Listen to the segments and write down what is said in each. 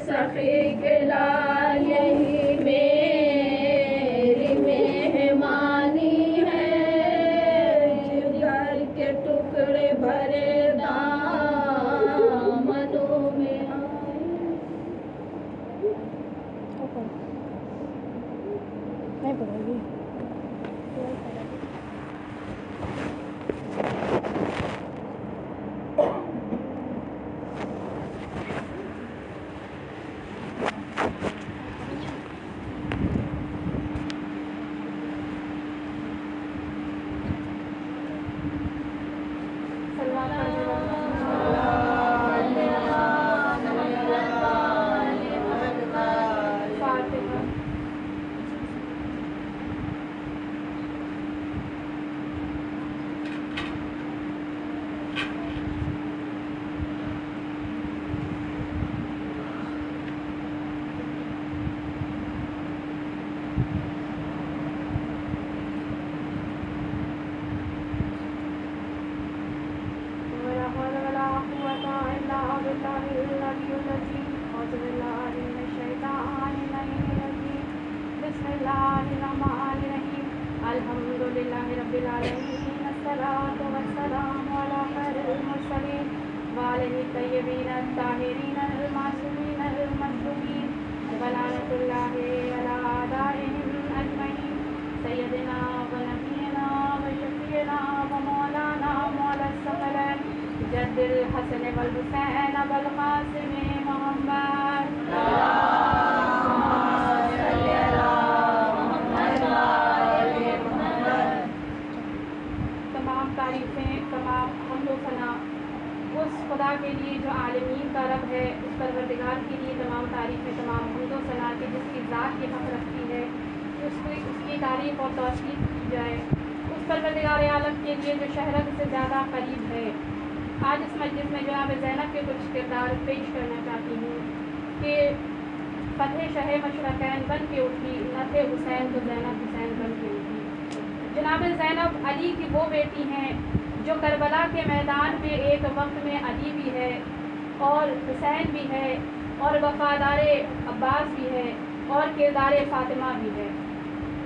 سخی کے لال یہی میری مہمانی ہے، جگر کے ٹکڑے بھرے دامنوں میں آئے۔ نہیں پڑھے گی الحمدللہ رب العالمین الصلاۃ والسلام علی خیر المرسلین وآلہ الطیبین الطاہرین المعصومین المظلومین ولعنۃ اللہ علی اعدائہم اجمعین سیدنا و نبینا و شفیعنا و مولانا مولا الثقلین جد الحسن والحسین والقاسم محمد تمام حمد و ثنا اس خدا کے لیے جو عالمین کا رب ہے، اس پروردگار کے لیے تمام تعریفیں، تمام حمد و ثنا کے جس کی ذات کی حق رکھتی ہے، اس کی تعریف اور توصیف کی جائے، اس پروردگار عالم کے لیے جو شہرت سے زیادہ قریب ہے۔ آج اس مجلس میں جناب زینب کے کچھ کردار پیش کرنا چاہتی ہوں کہ فتح شہ مشرقین بن کے اٹھی، نہ تھے حسین تو زینب حسین بن کے اٹھی۔ جناب زینب علی کی وہ بیٹی ہیں جو کربلا کے میدان میں ایک وقت میں علی بھی ہے اور حسین بھی ہے اور وفادار عباس بھی ہے اور کردار فاطمہ بھی ہے۔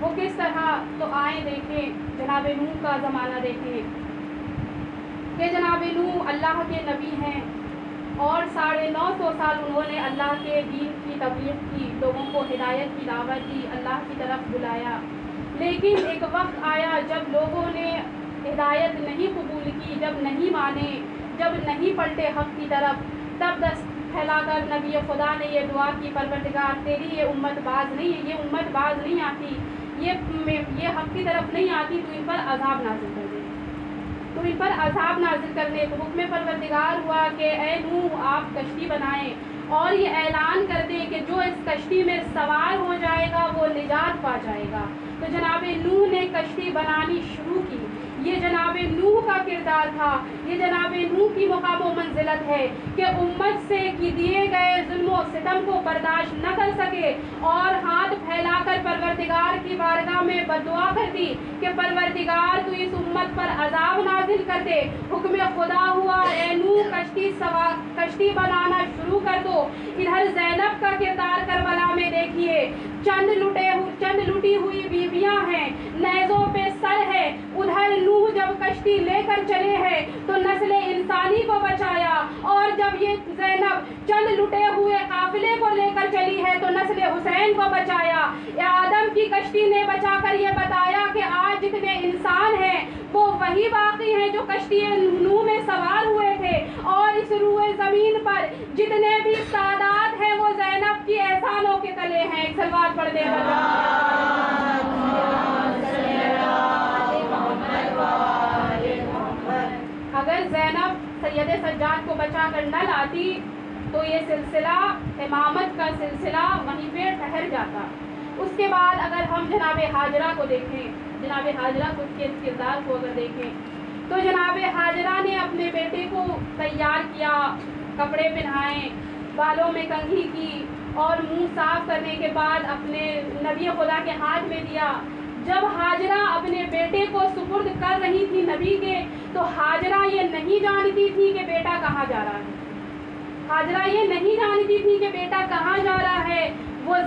وہ کس طرح، تو آئیں دیکھیں جناب نوح کا زمانہ دیکھیں کہ جناب نوح اللہ کے نبی ہیں اور 950 سال انہوں نے اللہ کے دین کی تبلیغ کی، لوگوں کو ہدایت کی دعوت دی، اللہ کی طرف بلایا، لیکن ایک وقت آیا جب لوگوں نے ہدایت نہیں قبول کی، جب نہیں مانے، جب نہیں پلٹے حق کی طرف، تب دست پھیلا کر نبی خدا نے یہ دعا کی، پروردگار تیری یہ امت باز نہیں آتی، یہ حق کی طرف نہیں آتی، تو ان پر عذاب نازل کر دے، تو ان پر عذاب نازل کرنے۔ تو حکم پروردگار ہوا کہ اے نوح آپ کشتی بنائیں اور یہ اعلان کر دیں کہ جو اس کشتی میں سوار ہو جائے گا وہ نجات پا جائے گا۔ تو جناب نوح نے کشتی بنانی شروع کی۔ یہ جناب نوح کا کردار تھا، یہ جناب نوح کی مقام و منزلت ہے کہ امت سے دیے گئے ظلم و ستم کو برداشت نہ کر سکے اور ہاتھ پھیلا کر پروردگار کی بارگاہ میں بددعا کر دی کہ پروردگار تو اس امت پر عذاب نازل کر دے۔ حکم خدا ہوا اے نوح کشتی بنانا شروع کر دو۔ ادھر زینب کا کردار کربلا میں دیکھیے، چند لٹی ہوئی بیویاں ہیں، نیزوں پہ سر ہے، ادھر نوح جب کشتی لے کر چلے ہیں تو نسل انسانی کو بچایا، اور جب یہ زینب چند لٹے ہوئے قافلے کو لے کر چلی ہے تو نسل حسین کو بچایا۔ آدم کی کشتی نے بچا کر یہ بتایا کہ آج جتنے انسان ہیں وہ وہی باقی ہیں جو کشتی نوح میں سوار ہوئے تھے، اور اس روئے زمین پر جتنے بھی سادات ہیں وہ زینب کی احسانوں کے تلے ہیں۔ ایک صلوات پڑھ دیں اگر زینب سید سجاد کو بچا کر نہ لاتی تو یہ سلسلہ امامت کا سلسلہ وہیں پہ ٹھہر جاتا۔ اس کے بعد اگر ہم جناب ہاجرہ کو دیکھیں، جناب ہاجرہ کے کردار کو اگر دیکھیں تو جناب ہاجرہ نے اپنے بیٹے کو تیار کیا، کپڑے پہنائے، بالوں میں کنگھی کی اور منہ صاف کرنے کے بعد اپنے نبی خدا کے ہاتھ میں دیا۔ جب ہاجرہ اپنے بیٹے کو سپرد کر رہی تھی نبی کے، تو ہاجرہ یہ نہیں جانتی تھی کہ بیٹا کہاں جا رہا ہے، ہاجرہ یہ نہیں جانتی تھی کہ بیٹا کہاں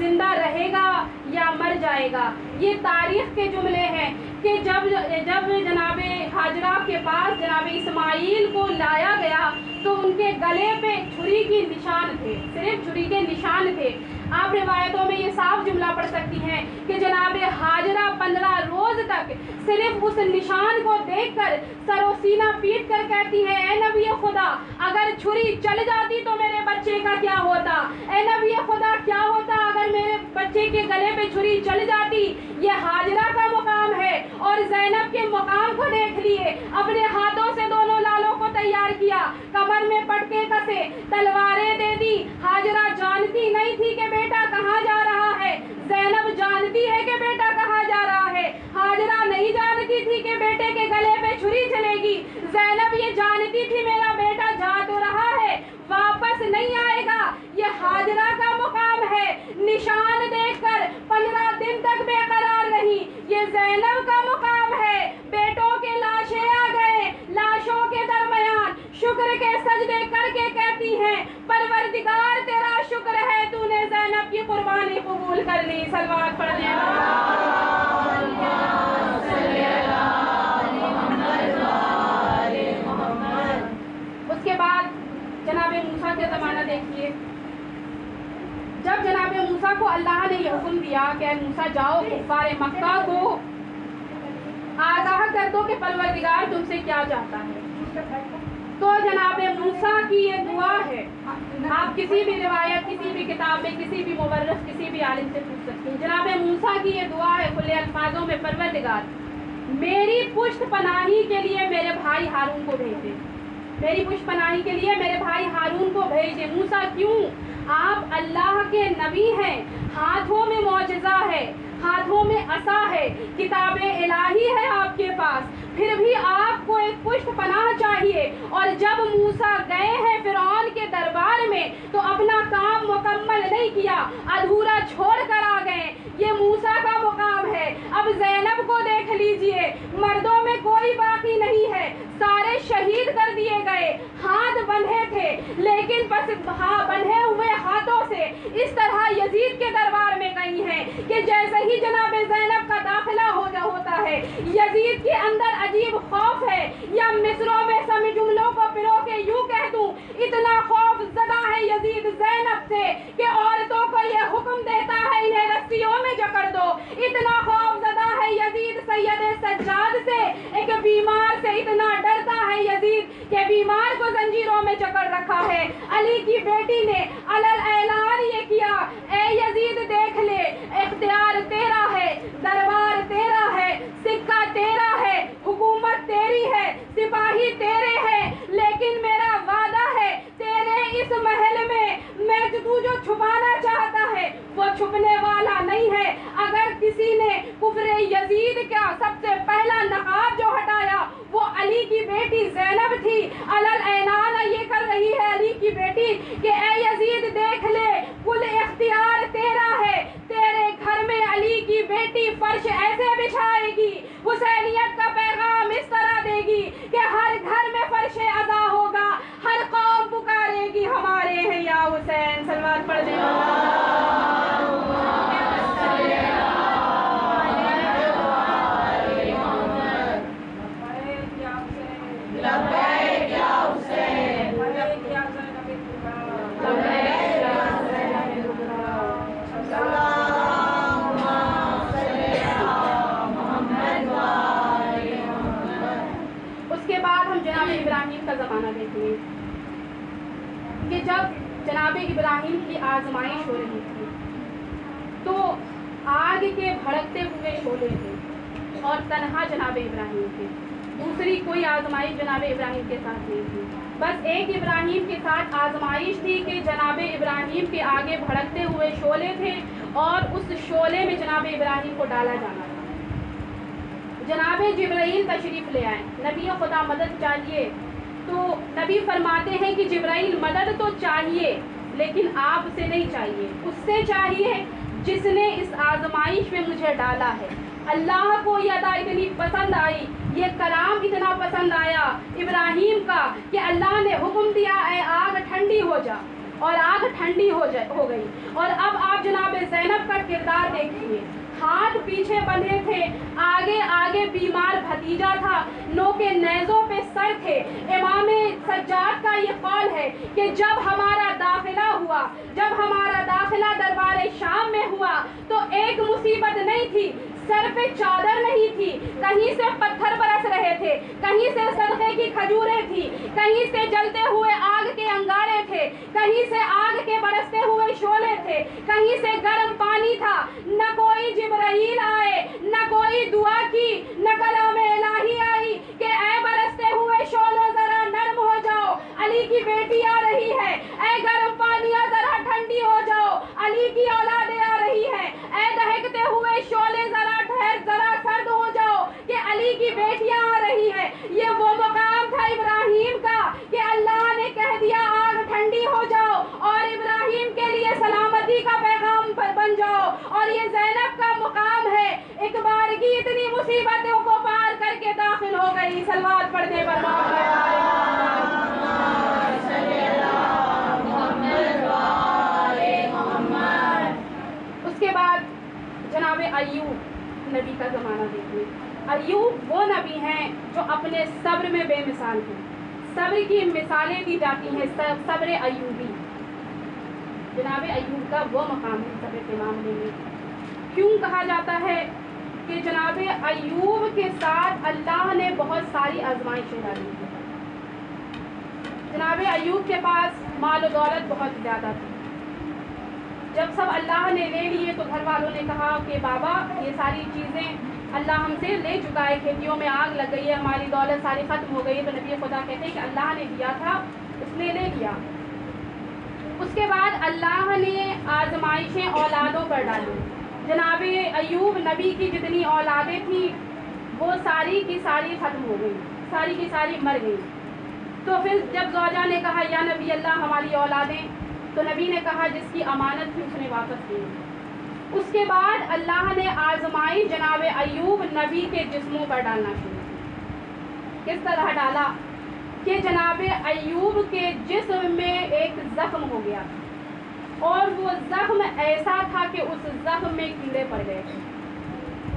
زندہ رہے گا یا مر جائے گا. یہ تاریخ کے جملے ہیں کہ جب جناب ہاجرہ کے پاس جناب اسماعیل کو لایا گیا تو ان کے گلے پہ چھری کے نشان تھے, صرف چھری کے نشان تھے. آپ روایتوں میں یہ صاف جملہ پڑھ سکتی ہیں کہ جناب ہاجرہ 15 روز تک صرف اس نشان کو دیکھ کر سر و سینہ پیٹ کر کہتی ہے, اے نبی خدا, اگر چھری چل جاتی تو میرے بچے کا کیا ہوتا؟ اے نبی خدا, کیا ہوتا اگر میرے بچے کے گلے پہ چھری چل جاتی؟ یہ ہاجرہ کا مقام ہے. اور زینب کے مقام کو دیکھ لیے, اپنے ہاتھوں سے دونوں لالوں کو تیار کیا, کمر میں پٹکے کسے, تلواریں دے دی. ہاجرہ جانتی نہیں تھی کہ بیٹا کہاں جا رہا ہے. زینب جانتی ہے کہ بیٹا کہاں جا رہا ہے. ہاجرہ نہیں جانتی تھی کہ بیٹے کے گلے پہ چھری چلے گی. زینب یہ جانتی تھی میرا بیٹا جا تو رہا ہے, واپس نہیں آئے گا. یہ ہاجرہ کا مقام ہے. نشان دیکھ کر 15 دن تک بے قرار رہی. یہ زینب کا مقام ہے. بیٹوں کے لاشیں آ گئے, لاشوں کے درمیان شکر کے سجدے کر کے کہتی ہیں, پروردگار تیرا شکر ہے تو نے زینب کی قربانی قبول کر لی. صلوات پڑھنے اس کے بعد جناب موسیٰ کے زمانہ دیکھیے. جب جناب موسیٰ کو اللہ نے یہ حکم دیا کہ اے موسیٰ جاؤ کفار مکہ کو آگاہ کر دو کہ پروردگار تم سے کیا چاہتا ہے, تو جناب موسیٰ کی یہ دعا ہے. آپ کسی بھی روایت, کسی بھی کتاب میں, کسی بھی مورخ, کسی بھی عالم سے پوچھ سکتے ہیں. جناب موسیٰ کی یہ دعا ہے کھلے الفاظوں میں, پروردگار میری پشت پناہی کے لیے میرے بھائی ہارون کو بھیج دے. میری پشت پناہی کے لیے میرے بھائی ہارون کو بھیج دے. موسیٰ کیوں؟ آپ اللہ کے نبی ہیں, ہاتھوں میں معجزہ ہے, ہاتھوں میں عصا ہے, کتاب الہی ہے آپ کے پاس, پھر بھی آپ کو ایک پشت پناہ چاہیے. اور جب موسیٰ گئے ہیں فرعون کے دربار میں تو اپنا کام مکمل نہیں کیا, ادھورا چھوڑ کر آ گئے. یہ موسیٰ کا مقام ہے. اب زینب کو دیکھ لیجئے, مردوں میں کوئی باقی نہیں ہے, سارے شہید کر دیے گئے, ہاتھ بندھے تھے, لیکن بس بندھے ہوئے ہاتھوں سے اس طرح یزید کے دربار میں گئی ہیں کہ جیسے ہی جناب زینب کا داخلہ ہوتا ہے یزید کے اندر عجیب خوف ہے. یا مصروں میں سمی جملوں کو پرو کے یوں کہہ دوں, اتنا خوف زدہ ہے یزید زینب سے کہ عورتوں کو یہ حکم دیتا ہے انہیں رسیوں میں جکڑ دو. اتنا خوف زدہ ہے یزید سید سجاد سے, ایک بیمار سے اتنا ڈرتا ہے یزید کہ بیمار کو زنجیروں میں جکڑ رکھا ہے. علی کی بیٹی نے علل اعلان یہ کیا, اے یزید دیکھ لے, اختیار تیرا ہے, دربار تیرا ہے, سکہ تیرا ہے, حکومت تیری ہے, سپاہی تیرے ہیں, لیکن میرا وعدہ ہے تیرے اس محل میں تو جو چھپانا چاہتا ہے وہ چھپنے والا نہیں ہے. اگر کسی نے کفر یزید کا سب سے پہلا نقاب جو ہٹایا وہ علی کی بیٹی زینب تھی. علل اعلان یہ کر رہی ہے علی کی بیٹی کہ اے یزید دیکھ لے, کل اختیار تیرا ہے, تیرے گھر میں علی کی بیٹی فرش ایسے بچھائے گی, حسینیت کا پیغام اس طرح دے گی کہ ہر گھر میں فرش عزا ہوگا, ہر قوم پکارے گی ہمارے ہیں یا حسین. صلوات پڑھ دیں. ابراہیم کا زمانہ دیکھیے کہ جب جناب ابراہیم کی آزمائش ہو رہی تھی تو آگ کے بھڑکتے ہوئے شعلے تھے اور تنہا جناب ابراہیم تھے, دوسری کوئی آزمائش جناب ابراہیم کے ساتھ نہیں تھی. بس ایک ابراہیم کے ساتھ آزمائش تھی کہ جناب ابراہیم کے آگے بھڑکتے ہوئے شعلے تھے اور اس شعلے میں جناب ابراہیم کو ڈالا جانا تھا. جناب جبرائیل تشریف لے آئے, نبی خدا مدد چاہیے تو نبی فرماتے ہیں کہ جبرائیل مدد تو چاہیے لیکن آپ سے نہیں چاہیے, اس سے چاہیے جس نے اس آزمائش میں مجھے ڈالا ہے. اللہ کو یہ ادا اتنی پسند آئی, یہ کلام اتنا پسند آیا ابراہیم کا کہ اللہ نے حکم دیا اے آگ ٹھنڈی ہو جا. اور آگ ٹھنڈی ہو گئی. اور اب آپ جناب زینب کا کردار دیکھیے. ہاتھ پیچھے بندھے تھے, آگے آگے بیمار بھتیجا تھا, نوکے نیزوں پہ سر تھے. امام سجاد کا یہ قول ہے کہ جب ہمارا داخلہ ہوا, جب ہمارا داخلہ دربار شام میں ہوا تو ایک مصیبت نہیں تھی, سر پہ چادر نہیں تھی, کہیں سے پتھر برس رہے تھے, کہیں سے صدقے کی کھجوریں تھی, کہیں سے جلتے ہوئے آگ کے انگارے تھے, کہیں سے آگ کے برستے ہوئے شعلے تھے, کہیں سے گرم پانی تھا. نہ کوئی جبرائیل آئے, نہ کوئی دعا کی, نہ کلام الہی آئی کہ اے برستے ہوئے شعلوں ذرا نرم ہو جاؤ, علی کی بیٹی آ رہی ہے. اے گرم پانیاں ذرا ٹھنڈی ہو جاؤ, علی کی اولادیں آ رہی ہیں. اے دہکتے ہوئے شعلے ذرا سرد ہو جاؤ کہ علی کی بیٹیاں آ رہی ہیں. یہ وہ مقام تھا ابراہیم کا کہ اللہ نے کہہ دیا آگ ٹھنڈی ہو جاؤ اور ابراہیم کے لیے سلامتی کا پیغام بن جاؤ. اور یہ زینب کا مقام ہے, ایک بار کی اتنی مصیبتوں کو پار کر کے داخل ہو گئی. صلوات پڑھنے پر اس کے بعد جناب ایوب نبی کا زمانہ دیکھیں. ایوب وہ نبی ہیں جو اپنے صبر میں بے مثال ہیں. صبر کی مثالیں دی جاتی ہیں, صبر ایوبی. جناب ایوب کا وہ مقام ہے صبر کے معاملے میں. کیوں کہا جاتا ہے کہ جناب ایوب کے ساتھ اللہ نے بہت ساری آزمائشیں ڈالی ہیں. جناب ایوب کے پاس مال و دولت بہت زیادہ تھی. جب سب اللہ نے لے لیے تو گھر والوں نے کہا کہ بابا یہ ساری چیزیں اللہ ہم سے لے چکا ہے, کھیتیوں میں آگ لگ گئی ہے, ہماری دولت ساری ختم ہو گئی ہے. تو نبی خدا کہتے ہیں کہ اللہ نے دیا تھا, اس نے لے لیا. اس کے بعد اللہ نے آزمائشیں اولادوں پر ڈالی. جناب ایوب نبی کی جتنی اولادیں تھیں وہ ساری کی ساری ختم ہو گئی, ساری کی ساری مر گئی. تو پھر جب زوجہ نے کہا یا نبی اللہ ہماری اولادیں, تو نبی نے کہا جس کی امانت تھی اس نے واپس دی. اس کے بعد اللہ نے آزمائی جناب ایوب نبی کے جسموں پر ڈالنا شروع کی. کس طرح ڈالا کہ جناب ایوب کے جسم میں ایک زخم ہو گیا, اور وہ زخم ایسا تھا کہ اس زخم میں کیڑے پڑ گئے تھے,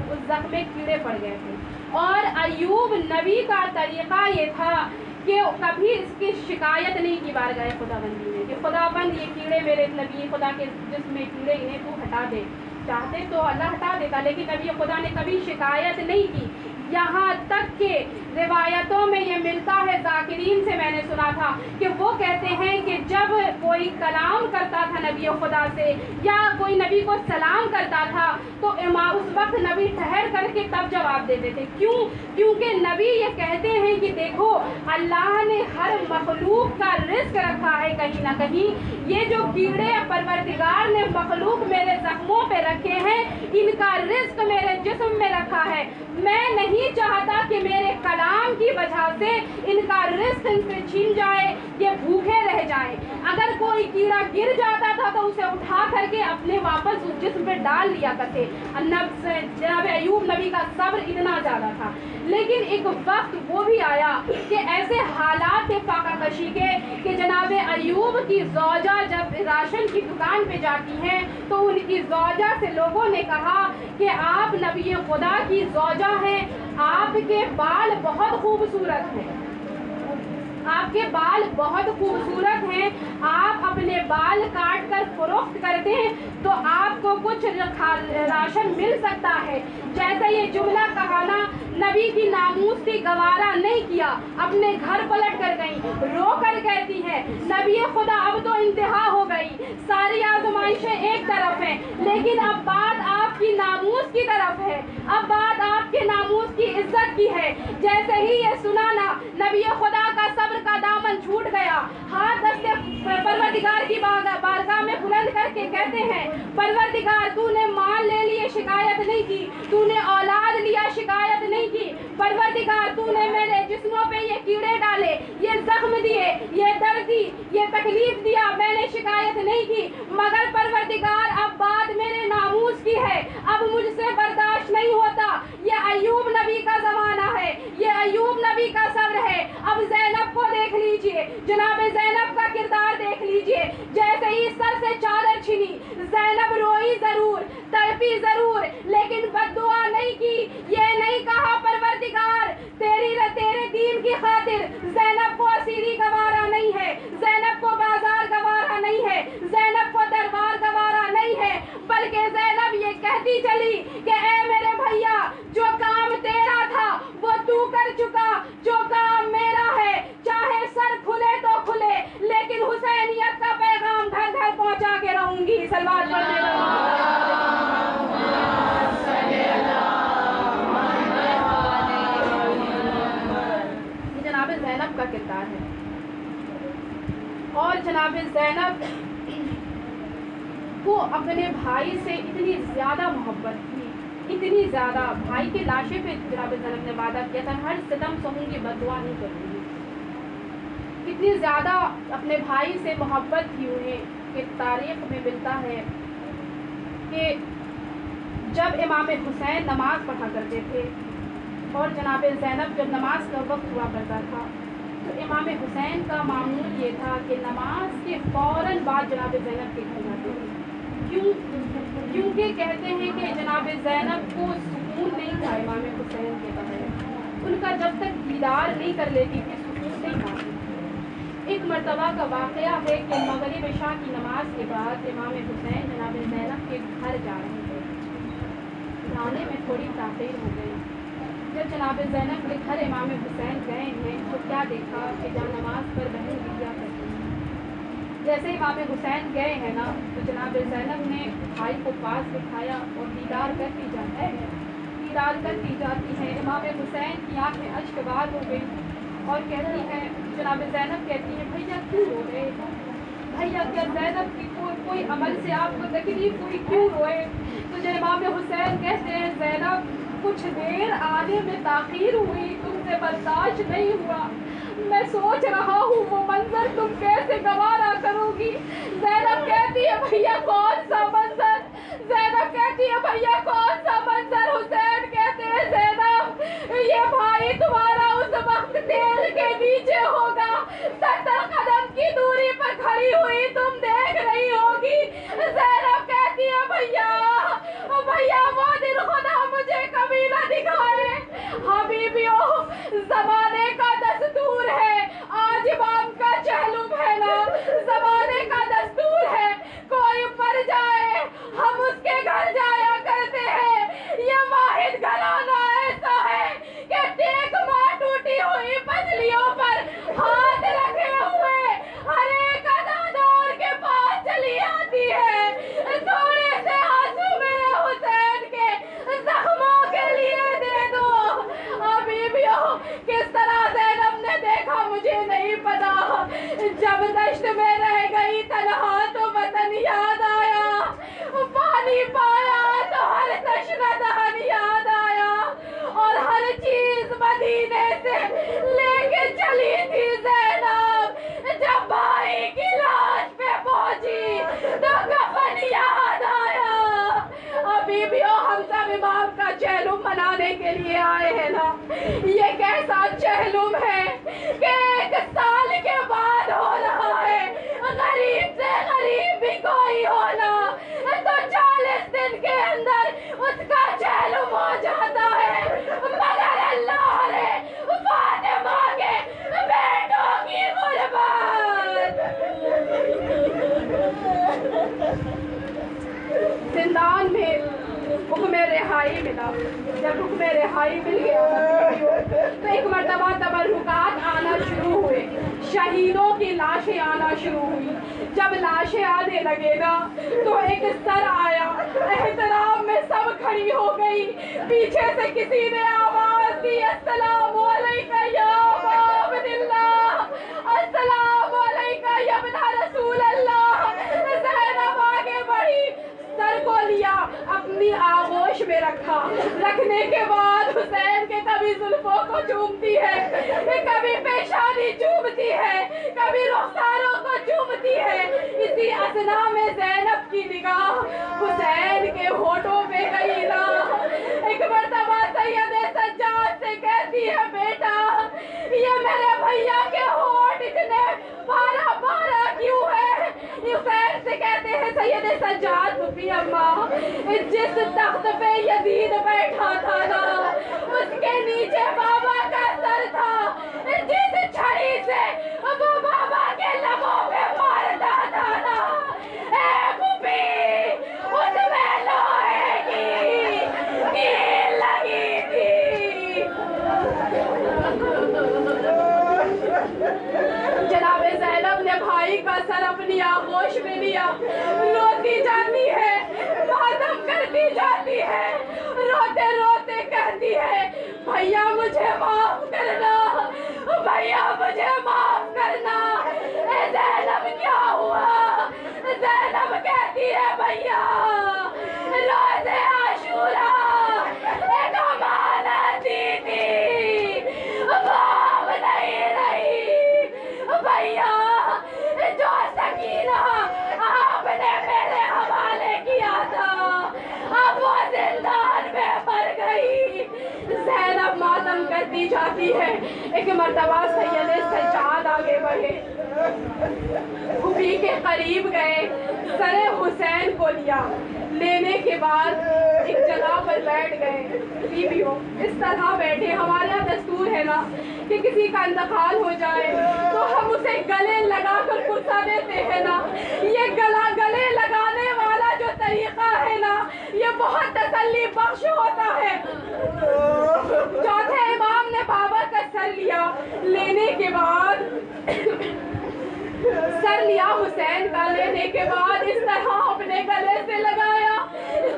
اس زخم میں کیڑے پڑ گئے تھے. اور ایوب نبی کا طریقہ یہ تھا کہ کبھی اس کی شکایت نہیں کی بارگاہ خدا بندی میں کہ خدا بند یہ کیڑے میرے نبی خدا کے جسم میں کیڑے, انہیں تو ہٹا دے. چاہتے تو اللہ ہٹا دیتا, لیکن نبی خدا نے کبھی شکایت نہیں کی. یہاں تک کہ روایتوں میں یہ ملتا ہے, ذاکرین سے میں نے سنا تھا کہ وہ کہتے ہیں کہ جب کوئی کلام کرتا تھا نبی خدا سے یا کوئی نبی کو سلام کرتا تھا تو اس وقت نبی ٹھہر کر کے تب جواب دیتے تھے. کیوں؟ کیونکہ نبی یہ کہتے ہیں کہ دیکھو اللہ نے ہر مخلوق کا رزق رکھا ہے کہیں نہ کہیں. یہ جو کیڑے پروردگار نے مخلوق میرے زخموں پہ رکھے ہیں, ان کا رزق میرے جسم میں رکھا ہے. میں نہیں چاہتا کہ میرے کلام کی وجہ سے ان کا رزق ان سے چھن جائے, یہ بھوکے رہ جائیں. اگر کوئی کیڑا گر جاتا تھا تو اسے اٹھا کر کے اپنے واپس اس جسم پہ ڈال لیا کرتے. جناب ایوب نبی کا صبر اتنا زیادہ تھا. لیکن ایک وقت وہ بھی آیا کہ ایسے حالات تھے فاقہ کشی کے کہ جناب ایوب کی زوجہ جب راشن کی دکان پہ جاتی ہیں تو ان کی زوجہ سے لوگوں نے کہا کہ آپ نبی خدا کی زوجہ ہیں, آپ کے بال بہت خوبصورت ہیں, آپ کے بال بہت خوبصورت ہیں, آپ اپنے بال کاٹ کر فروخت کرتے ہیں تو آپ کو کچھ راشن مل سکتا ہے. جیسے یہ جملہ کہانا نبی کی ناموس تھی, گوارا نہیں کیا, اپنے گھر پلٹ کر گئی, رو کر کہتی ہے نبی خدا اب تو انتہا ہو گئی, ساری آزمائشیں ایک طرف ہیں لیکن اب بات آپ کی ناموس کی طرف ہے, اب بات آپ کے ناموس کی عزت کی ہے. جیسے ہی یہ سنانا نبی خدا کا صبر کا دامن چھوٹ گیا, ہاتھ دستے پروردگار کی بارگاہ میں بلند کر کے کہتے ہیں پروردگار تو نے مال لے لیے شکایت نہیں کی, تو نے اولاد لیا شکایت نہیں کی, پروردگار تو نے میرے جسموں پہ یہ کیڑے ڈالے, یہ زخم دیے, یہ درد دی, یہ تکلیف دیا, میں نے شکایت نہیں کی, مگر پروردگار اب بات میرے ناموس کی ہے, اب مجھ سے برداشت نہیں ہوتا. یہ ایوب نبی کا زمانہ ہے, یہ ایوب نبی کا صبر ہے. اب زینب کو دیکھ لیجئے, جناب زینب کا کردار دیکھ لیجئے. جیسے حرفی ضرور لیکن بد دعا نہیں کی. یہ نہیں کہا پروردگار تیرے دین کی خاطر زینب کو اسیری گوارا نہیں ہے, زینب کو بازار گوارا نہیں ہے, زینب کو دربار گوارا نہیں ہے, بلکہ زینب یہ کہتی چلی کہ اے میرے بھیا جو کام تیرا تھا وہ تو کر چکا, جو کام میرا ہے چاہے سر کھلے تو کھلے لیکن حسینیت کا پیغام گھر گھر پہنچا کے رہوں گی. صلوات پڑھنے جناب زینب کا کردار ہے. اور جناب زینب کو اپنے بھائی سے اتنی زیادہ محبت تھی, اتنی زیادہ, بھائی کی لاشیں پہ جناب زینب نے وعدہ کیا تھا ہر ستم سہوں گی بد دعا نہیں کروں گی. اتنی زیادہ اپنے بھائی سے محبت تھی انہیں کہ تاریخ میں ملتا ہے کہ جب امام حسین نماز پڑھا کرتے تھے اور جناب زینب جب نماز کا وقت ہوا کرتا تھا تو امام حسین کا معمول یہ تھا کہ نماز کے فوراً بعد جناب زینب کے گھر جاتے تھے. کیونکہ کہتے ہیں کہ جناب زینب کو سکون نہیں تھا امام حسین کے بغیر, ان کا جب تک دیدار نہیں کر لیتی تھی سکون نہیں پاتی. ایک مرتبہ کا واقعہ ہے کہ مغرب عشاء کی نماز کے بعد امام حسین جناب زینب کے گھر جا رہے تھے. جانے میں تھوڑی تاخیر ہو گئی. جب جناب زینب کے گھر امام حسین گئے ہیں تو کیا دیکھا کہ جہاں نماز پر بہن دیا کرتی ہیں. جیسے امام حسین گئے ہیں نا تو جناب زینب نے بھائی کو پاس دکھایا اور دیدار کرتی جاتی ہے. امام حسین کی آنکھیں اشک بار ہو گئی اور کہتی ہیں, جناب زینب کہتی ہیں بھیا کیوں رو رہے ہو, بھیا کیا زینب کی کوئی عمل سے آپ کو تکلیف ہوئی, کیوں روئے. تو جو امام حسین کہتے ہیں زینب کچھ دیر آنے میں تاخیر ہوئی, تم سے برداشت نہیں ہوا, میں سوچ رہا ہوں وہ منظر تم کیسے گوارا کرو گی. زینب کہتی ہے بھیا کون سا منظر, زینب کہتی ہے بھیا کون سا منظر. حسین کہتے ہیں زینب یہ بھائی تمہارا اس وقت تیل کے نیچے ہوگا, 70 قدم کی دوری پر کھڑی ہوئی تم دیکھ رہی ہوگی. زینب کہتی ہے بھیا وہ دن خدا مجھے کبھی نہ دکھائے. حبیبیوں زمانے کا دستور ہے, آج امام کا چہلم ہے نا, زمانے کا دستور ہے کوئی مر جائے ہم اس کے گھر جایا کرتے ہیں. یہ واحد گھرانہ ایسا ہے کہ ٹیک ماں ٹوٹی ہوئی پسلیوں پر ہاتھ رکھے ہوئے ہر ایک ادادار کے پاس چلی آتی ہے. تھوڑے سے آنسو میرے حسین کے زخموں کے لیے دے دو. حبیبیوں کس طرح زینب نے دیکھا مجھے نہیں پتا, جب دشت میں رہ گئی تنہا تو وطن یاد آیا, پانی پایا تو ہر تشنہ دہن یاد آیا, اور ہر چیز مدینے سے لے کے چلی تھی زینب. جب بھائی کی لاش پہ پہنچی تو کفن یاد آیا. حبیبیوں ہم سب امام کا چہلم منانے کے لیے آئے ہیں نا, یہ کیسا چہلم ہے کہ 1 سال کے بعد ہو رہا ہے. غریب سے غریب بھی کوئی ہونا تو 40 دن کے اندر اس کا چہلم ہو جاتا ہے, مگر اللہ نے فاطمہ کے بیٹوں کی غربت. زندان میں حکم رہائی ملا. جب حکم رہائی مل گیا تو ایک مرتبہ تبرکات آنا شروع ہوئے, شہیدوں کی لاشیں آنا شروع ہوئی. جب لاشیں آنے لگے نا تو ایک سر آیا, احترام میں سب کھڑی ہو گئی. پیچھے سے کسی نے آواز دی السلام علیکہ یا ابا عبداللہ, السلام علیکہ یا ابن رسول اللہ. زینب آگے بڑھی, سر کو لیا, اپنی آغوش میں رکھا. رکھنے کے بعد حسین کے کبھی زلفوں کو چومتی ہے, کبھی پیشانی چومتی ہے, کبھی رخساروں کو چومتی ہے. اسی اثنا میں زینب کی نگاہ حسین کے ہونٹوں پہ گئی نا. ایک مرتبہ سید سجاد سے کہتی ہے بیٹا یہ میرے بھیا کے ہونٹ اتنے بارہ بارہ کیوں ہے. حسین سے کہتے ہیں سید سجاد بھی اماں، جس تخت پہ یزید بیٹھا تھا نا اس کے نیچے بابا کا سر تھا، جس چھڑی سے وہ بابا کے لبوں پہ مارتا تھا نا، اے پھوپھی اس میں لوہے کی کیل لگی تھی۔ جناب زینب نے بھائی کا سر اپنی آغوش میں لیا، روتی جاتی ہے، ماتم کرتی جاتی ہے، روتے روتے کہتی ہے بھیا مجھے معاف کرنا، بھیا مجھے معاف کرنا۔ اے زینب کیا ہوا؟ زینب کہتی ہے بھیا روز عاشوراء ایک امانت دی تھی، وہ اب نہیں رہی۔ بھیا جو سکینہ آپ نے میرے حوالے کیا تھا اب وہ زندان میں مر گئی۔ زینب ماتم کرتی جاتی ہے۔ ایک مرتبہ سید سجاد آگے بڑھے، پھوپھی کے قریب گئے، سر حسین کو لیا، لینے کے بعد ایک جگہ پر بیٹھ گئے۔ بیویوں اس طرح بیٹھے، ہمارا دستور ہے نا کہ کسی کا انتقال ہو جائے تو ہم اسے گلے لگا کر پرسا دیتے ہیں نا، یہ گلے لگانے والا جو طریقہ ہے نا یہ بہت تسلی بخش ہوتا ہے۔ چوتھے امام نے بابا کا سر لیا، لینے کے بعد سر لیا حسین کا، لینے کے بعد اس طرح اپنے گلے سے لگایا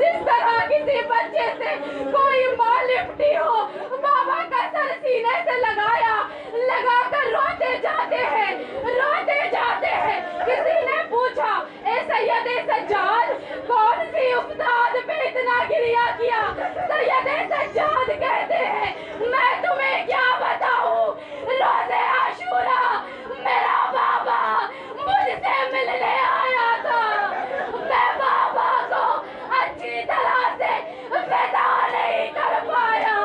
جس طرح کسی بچے سے کوئی ماں لپٹی ہو۔ بابا کا سر سینے سے لگایا، لگا کر روتے جاتے ہیں، روتے جاتے ہیں۔ کسی نے پوچھا اے سید سجاد کون سی افتاد پہ اتنا گریہ کیا؟ سید سجاد کہتے ہیں میں تمہیں کیا بتاؤں، روز عاشوراء میرا بابا مجھ سے ملنے آیا تھا، میں بابا کو اچھی طرح سے ودا نہیں کر پایا،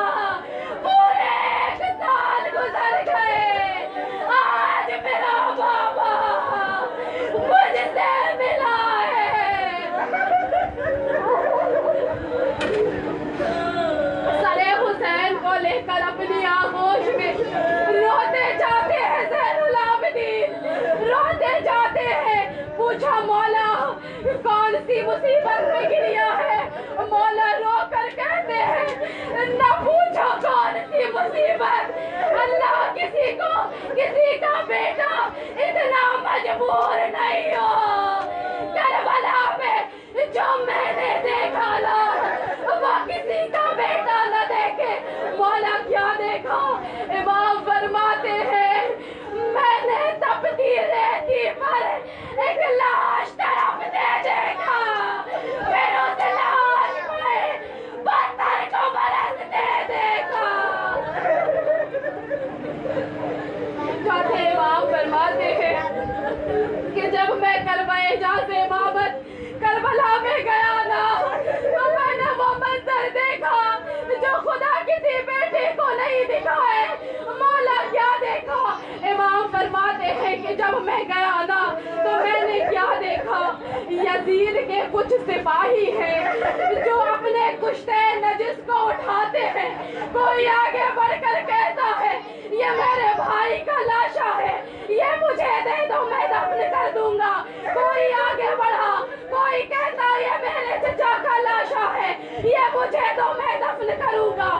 پورے 1 سال گزر گئے، آج میرا بابا مجھ سے ملا ہے۔ سر حسین کو لے کر اپنی آغوش میں روتے جاتے ہیں زین العابدین، روتے جاتے ہیں۔ پوچھا مولا کون سی مصیبت میں گریا ہے؟ مولا رو کر کہتے ہیں نہ پوچھو کون سی مصیبت، اللہ کسی کا بیٹا اتنا مجبور نہیں ہو۔ کربلا میں جو میں نے دیکھا نا وہ کسی کا بیٹا نہ دیکھے۔ مولا کیا دیکھا؟ امام فرماتے ہیں میں نے تپتی ریتی پر ایک لاش تڑپتے دیکھا، پھر اس لاش پر پتھر کو برستے دیکھا۔ چوتھے امام فرماتے ہیں کہ جب میں کربائے جا سے بابت کربلا میں گیا نا تو میں نے وہ منظر دیکھا جو خدا کسی بیٹے کو نہیں دکھائے۔ مولا کیا دیکھا؟ امام فرماتے ہیں کہ جب میں گیا نا تو میں نے کیا دیکھا، یزید کے کچھ سپاہی ہیں جو اپنے کشتے نجس کو اٹھاتے ہیں، کوئی آگے بڑھ کر کہتا ہے یہ میرے بھائی کا لاشا ہے، یہ مجھے دے دو میں دفن کر دوں گا۔ کوئی آگے بڑھا، کوئی کہتا یہ میرے چچا کا لاشا ہے، یہ مجھے دو میں دفن کروں گا۔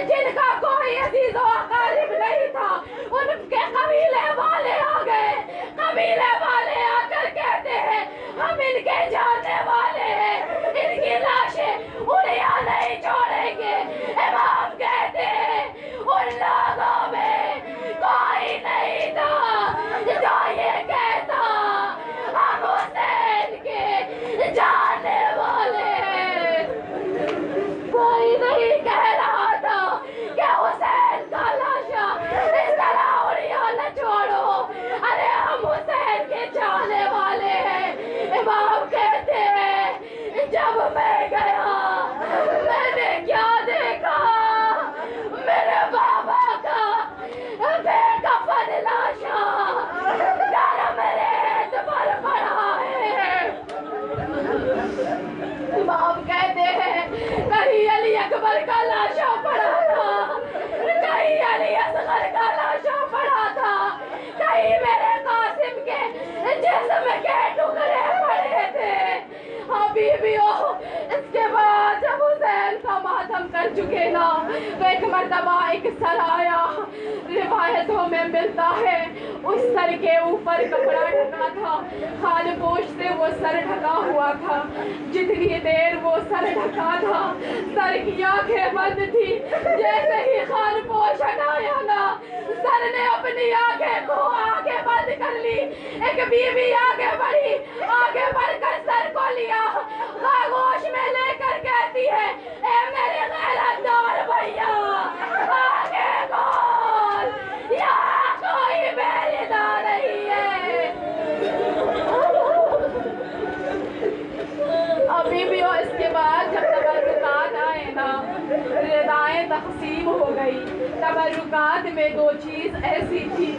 جن کا کوئی عزیز و اقارب نہیں تھا ان کے قبیلے والے آ گئے، قبیلے والے آ کر کہتے ہیں ہم ان کے جاننے والے ہیں، ان کی اصغر کا لاشا پڑا تھا، کہیں علی اصغر کا لاشا پڑا تھا، کہیں میرے قاسم کے جسم کے ٹکڑے پڑے تھے۔ ہاں بیویوں، اس کے بعد جب حسین کا ماتم کر چکے نا تو ایک مرتبہ ایک سر آیا، روایتوں میں ملتا ہے اس سر کے اوپر کپڑا ڈھکا تھا، خال پوش سے وہ سر ڈھکا ہوا تھا۔ جتنی دیر وہ سر ڈھکا تھا سر کی آنکھیں بند تھی، جیسے ہی خال پوش ہٹایا نا سر نے اپنی آنکھیں کو آگے بند کر لی۔ ایک بیوی آگے بڑھی، آگے بڑھ کر سر کو لیا، آغوش میں لے کر کہتی ہے اے میرے غیرت دار بھیا آگے کون، یہاں کوئی بیردا نہیں ہے۔ ابھی بھی اس کے بعد جب تبرکات آئے نا ردائیں تقسیم ہو گئی۔ تبرکات میں دو چیز ایسی تھی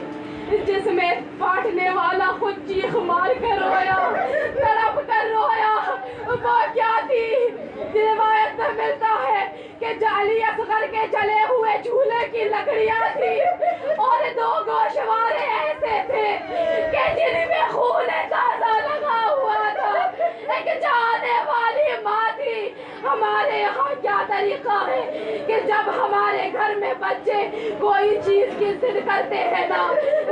جس میں پاٹنے والا خود چیخ مار کر رویا، تڑپ کر رویا۔ وہ کیا تھی؟ روایت میں ملتا ہے کہ علی اصغر کے جلے ہوئے جھولے کی لکڑیاں تھی اور دو گوشوارے ایسے تھے کہ جن میں خون تازہ لگا ہوا تھا۔ ایک جانے والی ماں تھی۔ ہمارے یہاں کیا طریقہ ہے کہ جب ہمارے گھر میں بچے کوئی چیز کی ضد کرتے ہیں نا،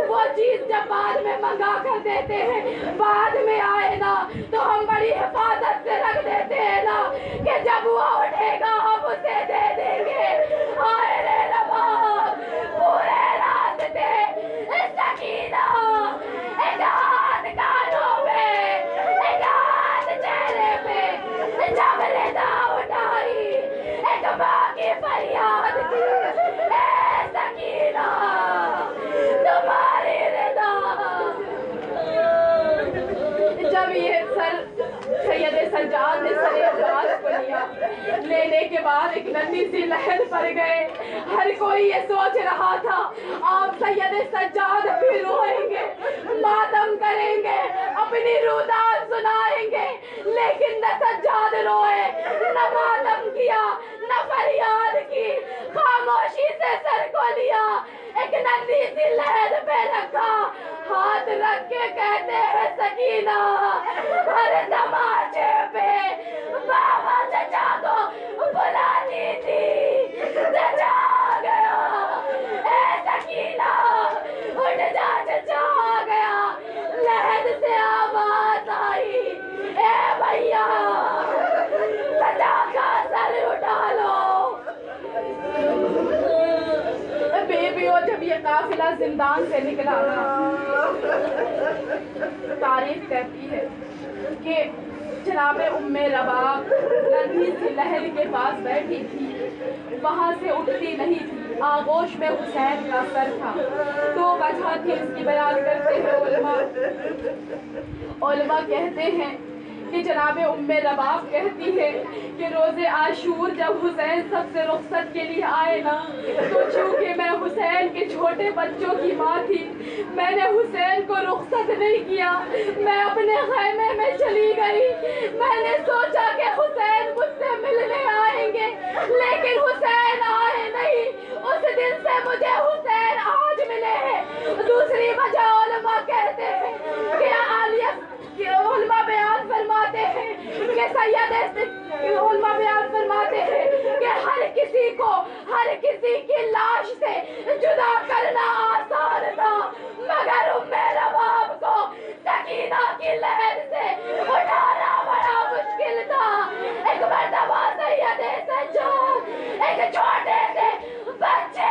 وہ چیز جب بعد میں منگا کر دیتے ہیں، بعد میں آئے نا تو ہم بڑی حفاظت سے رکھ دیتے ہیں نا کہ جب وہ اٹھے گا ہم اسے دے دیں گے۔ آئے رے نواب پورے راستے سکینہ ایک ہاتھ کانوں پہ ایک ہاتھ چہرے پہ جب رضا اٹھائی ایک ماں کی فریاد کی اے سکینہ تمہاری رضا۔ جب یہ سید سجاد نے سر عباس کو لیا، لینے کے بعد ایک ننھی سی لہر پڑ گئے۔ ہر کوئی یہ سوچ رہا تھا آپ سید سجاد بھی روئیں گے، ماتم کریں گے، اپنی روداد سنائیں گے، لیکن نہ سجاد روئے، نہ ماتم کیا، نہ فریاد کی، خاموشی سے سر کو لیا، ایک ننھی سی لہر پہ رکھا، ہاتھ رکھ کے کہتے ہیں سکینہ ہر تماچے پہ بابا چچا کو بلاتی تھی، چچا آ گیا، اے سکینہ اٹھ جا چچا آ گیا۔ لہر سے آواز آئی اے بھیا چچا کا سر اٹھا لو۔ بیبیوں جب یہ قافلہ زندان سے نکلا نا تاریخ کہتی ہے کہ جناب ام رباب ننھی سی لہر کے پاس بیٹھی تھی، وہاں سے اٹھتی نہیں تھی، آغوش میں حسین کا سر تھا۔ دو وجہ تھی اس کی بیان کرتے ہیں علماء کہتے ہیں کہ جناب ام رباب کہتی ہے کہ روز عاشور جب حسین سب سے رخصت کے لیے آئے نا تو چونکہ میں حسین کے چھوٹے بچوں کی ماں تھی، میں نے حسین کو رخصت نہیں کیا، میں اپنے خیمے میں چلی گئی۔ میں نے سوچا کہ حسین مجھ سے ملنے آئیں گے، لیکن حسین آئے نہیں۔ اس دن سے مجھے حسین آج ملے ہیں۔ دوسری وجہ علماء کہتے ہیں کہ علماء بیان فرماتے ہیں کہ علماء بیان فرماتے ہیں کہ ہر کسی کو ہر کسی کی لاش سے جدا کرنا آسان تھا، مگر ام رباب کو سکینہ کی لہر سے اٹھانا بڑا مشکل تھا۔ ایک مرتبہ سید سجاد ایک چھوٹے سے بچے